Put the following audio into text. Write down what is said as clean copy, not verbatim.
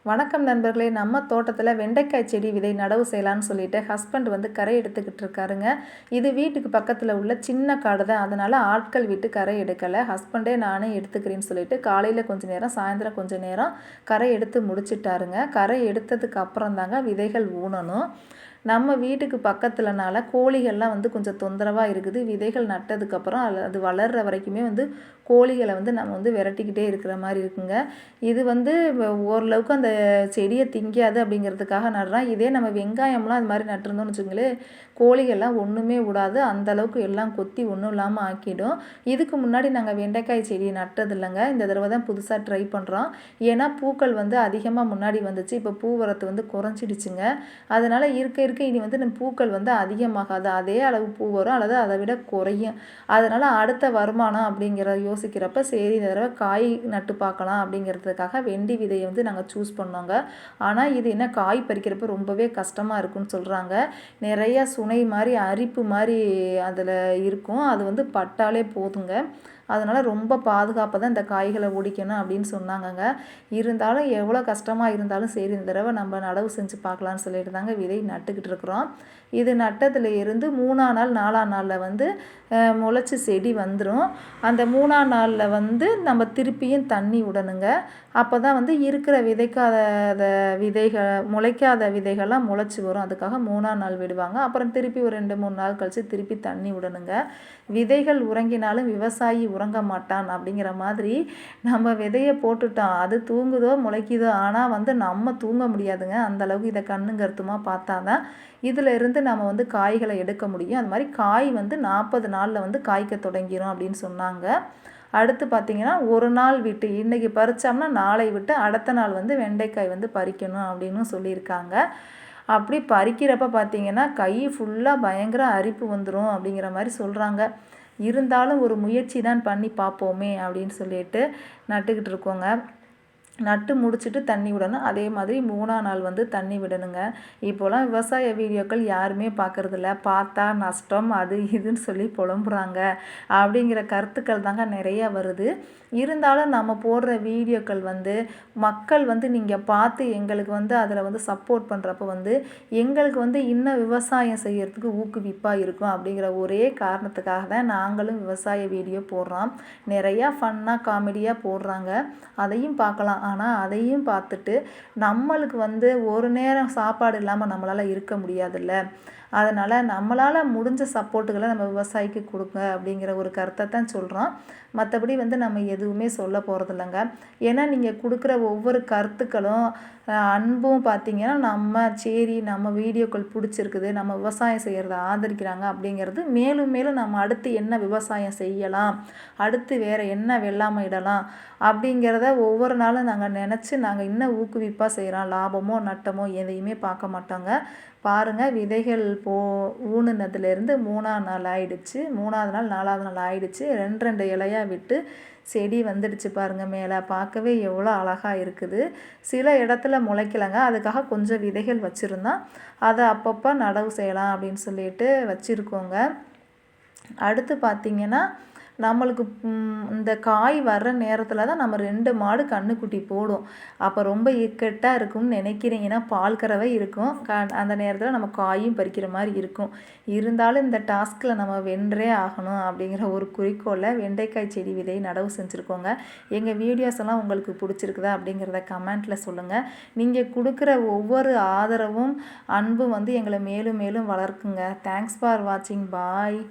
வணக்கம் நண்பர்களே, நம்ம தோட்டத்தில் வெண்டைக்காய் செடி விதை நடவு செய்யலான்னு சொல்லிட்டு ஹஸ்பண்ட் வந்து கரை எடுத்துக்கிட்டு இருக்காருங்க. இது வீட்டுக்கு பக்கத்தில் உள்ள சின்ன காடு தான், அதனால் ஆட்கள் விட்டு கரை எடுக்கலை. ஹஸ்பண்டே நானே எடுத்துக்கிறேன்னு சொல்லிட்டு காலையில் கொஞ்சம் நேரம் சாயந்தரம் கொஞ்சம் நேரம் கரை எடுத்து முடிச்சிட்டாருங்க. கரை எடுத்ததுக்கு அப்புறம் தாங்க விதைகள் ஊனணும். நம்ம வீட்டுக்கு பக்கத்துலனால கோழிகள்லாம் வந்து கொஞ்சம் தொந்தரவாக இருக்குது. விதைகள் நட்டதுக்கப்புறம் அது வளர்கிற வரைக்குமே வந்து கோழிகளை வந்து நம்ம வந்து விரட்டிக்கிட்டே இருக்கிற மாதிரி இருக்குங்க. இது வந்து ஓரளவுக்கு அந்த செடியை திங்காது அப்படிங்கிறதுக்காக நடுறோம். இதே நம்ம வெங்காயம்லாம் அது மாதிரி நட்டுருந்தோம்னு வச்சுங்களேன், கோழிகள்லாம் ஒன்றுமே விடாது, அந்தளவுக்கு எல்லாம் கொத்தி ஒன்றும் இல்லாமல் ஆக்கிடும். இதுக்கு முன்னாடி நாங்கள் வெண்டைக்காய் செடியை நட்டது இல்லைங்க, இந்த தடவை தான் புதுசாக ட்ரை பண்ணுறோம். ஏன்னா பூக்கள் வந்து அதிகமாக முன்னாடி வந்துச்சு, இப்போ பூ வரத்து வந்து குறைஞ்சிடுச்சுங்க. அதனால் இருக்க இனி வந்து நம்ம பூக்கள் வந்து அதிகமாகாது, அதே அளவு பூ வரும் அல்லது அதை விட குறையும். அதனால் அடுத்த வருமானம் அப்படிங்கிற யோசிக்கிறப்ப சரி இந்த தடவை காய் நட்டு பார்க்கலாம் அப்படிங்கிறதுக்காக வெண்டி விதையை வந்து நாங்கள் சூஸ் பண்ணோங்க. ஆனால் இது என்ன காய் பறிக்கிறப்ப ரொம்பவே கஷ்டமாக இருக்குன்னு சொல்கிறாங்க. நிறையா சுனை மாதிரி அரிப்பு மாதிரி அதில் இருக்கும், அது வந்து பட்டாலே போதுங்க. அதனால் ரொம்ப பாதுகாப்பாக தான் இந்த காய்களை ஒடிக்கணும் அப்படின்னு சொன்னாங்கங்க. இருந்தாலும் எவ்வளோ கஷ்டமாக இருந்தாலும் சரி இந்த தடவை நம்ம நடவு செஞ்சு பார்க்கலான்னு சொல்லிட்டு தாங்க விதை நட்டுக்கிட்டு இருக்கிறோம். இது நட்டத்தில் இருந்து 3ஆம் நாள் 4ஆம் நாளில் வந்து முளைச்சி செடி வந்துடும். அந்த 3ஆம் நாளில் வந்து நம்ம திருப்பியும் தண்ணி விடணுங்க. அப்போ தான் வந்து இருக்கிற விதைக்காத முளைக்காத விதைகள்லாம் முளைச்சி வரும். அதுக்காக 3ஆம் நாள் விடுவாங்க. அப்புறம் திருப்பி ஒரு 2-3 நாள் கழித்து திருப்பி தண்ணி விடணுங்க. விதைகள் உறங்கினாலும் விவசாயி உறங்க மாட்டான் அப்படிங்கிற மாதிரி நம்ம விதையை போட்டுட்டோம், அது தூங்குதோ முளைக்குதோ, ஆனால் வந்து நம்ம தூங்க முடியாதுங்க. அந்தளவுக்கு இதை கண்ணும் கருத்துமாக பார்த்தா தான் இதில் இருந்து நம்ம வந்து காய்களை எடுக்க முடியும். அது மாதிரி காய் வந்து 40 நாளில் வந்து காய்க்க தொடங்கிடும் அப்படின்னு சொன்னாங்க. அடுத்து பார்த்திங்கன்னா ஒரு நாள் விட்டு இன்றைக்கி பறித்தோம்னா நாளை விட்டு அடுத்த நாள் வந்து வெண்டைக்காய் வந்து பறிக்கணும் அப்படின்னு சொல்லியிருக்காங்க. அப்படி பறிக்கிறப்ப பார்த்திங்கன்னா கை ஃபுல்லாக பயங்கர அரிப்பு வந்துடும் அப்படிங்கிற மாதிரி சொல்கிறாங்க. இருந்தாலும் ஒரு முயற்சி தான் பண்ணி பார்ப்போமே அப்படின்னு சொல்லிட்டு நட்டுக்கிட்டு இருக்கோங்க. நட்டு முடிச்சுட்டு தண்ணி விடணும். அதே மாதிரி 3ஆம் நாள் வந்து தண்ணி விடணுங்க. இப்போலாம் விவசாய வீடியோக்கள் யாருமே பார்க்குறதில்ல, பார்த்தா நஷ்டம் அது இதுன்னு சொல்லி புலம்புறாங்க அப்படிங்கிற கருத்துக்கள் தாங்க நிறையா வருது. இருந்தாலும் நம்ம போடுற வீடியோக்கள் வந்து மக்கள் வந்து நீங்கள் பார்த்து எங்களுக்கு வந்து அதில் வந்து சப்போர்ட் பண்ணுறப்ப வந்து எங்களுக்கு வந்து இன்னும் விவசாயம் செய்கிறதுக்கு ஊக்குவிப்பாக இருக்கும் அப்படிங்கிற ஒரே காரணத்துக்காக தான் நாங்களும் விவசாய வீடியோ போடுறோம். நிறையா ஃபன்னாக காமெடியாக போடுறாங்க, அதையும் பார்க்கலாம். ஆனால் அதையும் பார்த்துட்டு நம்மளுக்கு வந்து ஒரு நேரம் சாப்பாடு இல்லாமல் நம்மளால் இருக்க முடியாதுல்ல. அதனால் நம்மளால் முடிஞ்ச சப்போர்ட்டுகளை நம்ம விவசாயிக்கு கொடுங்க அப்படிங்கிற ஒரு கருத்தை தான் சொல்கிறோம். மற்றபடி வந்து நம்ம எதுவுமே சொல்ல போகிறதில்லைங்க. ஏன்னா நீங்கள் கொடுக்குற ஒவ்வொரு கருத்துக்களும் அன்பும் பார்த்திங்கன்னா நம்ம வீடியோக்கள் பிடிச்சிருக்குது, நம்ம விவசாயம் செய்கிறத ஆதரிக்கிறாங்க அப்படிங்கிறது மேலும் மேலும் நம்ம அடுத்து என்ன விவசாயம் செய்யலாம், அடுத்து வேறு என்ன வெள்ளாமை இடலாம் அப்படிங்கிறத ஒவ்வொரு நாளும் நாங்கள் நினச்சி நாங்கள் இன்னும் ஊக்குவிப்பாக செய்கிறோம். லாபமோ நட்டமோ எதையுமே பார்க்க மாட்டோங்க. பாருங்கள், விதைகள் ஊனுனதுலேருந்து 3ஆம் நாள் ஆயிடுச்சு, 3ஆவது நாள் 4ஆவது நாள் ஆயிடுச்சு. 2 இலையாக விட்டு செடி வந்துடுச்சு பாருங்கள். மேலே பார்க்கவே எவ்வளோ அழகாக இருக்குது. சில இடத்துல முளைக்கலைங்க, அதுக்காக கொஞ்சம் விதைகள் வச்சுருந்தோம், அதை அப்பப்போ நடவு செய்யலாம் அப்படின்னு சொல்லிட்டு வச்சுருக்கோங்க. அடுத்து பார்த்திங்கன்னா நம்மளுக்கு இந்த காய் வர்ற நேரத்தில் தான் நம்ம 2 மாடு கன்றுக்குட்டி போடும். அப்போ ரொம்ப இக்கட்டாக இருக்கும்னு நினைக்கிறீங்கன்னா பால் கறவை இருக்கும், அந்த நேரத்தில் நம்ம காயும் பறிக்கிற மாதிரி இருக்கும். இருந்தாலும் இந்த டாஸ்கில் நம்ம வென்றே ஆகணும் அப்படிங்கிற ஒரு குறிக்கோளில் வெண்டைக்காய் செடி விதை நடவு செஞ்சுருக்கோங்க. எங்கள் வீடியோஸ் எல்லாம் உங்களுக்கு பிடிச்சிருக்குதா அப்படிங்கிறத கமெண்ட்டில் சொல்லுங்கள். நீங்கள் கொடுக்குற ஒவ்வொரு ஆதரவும் அன்பும் வந்து எங்களை மேலும் மேலும் வளர்க்குங்க. தேங்க்ஸ் ஃபார் வாட்சிங். பாய்.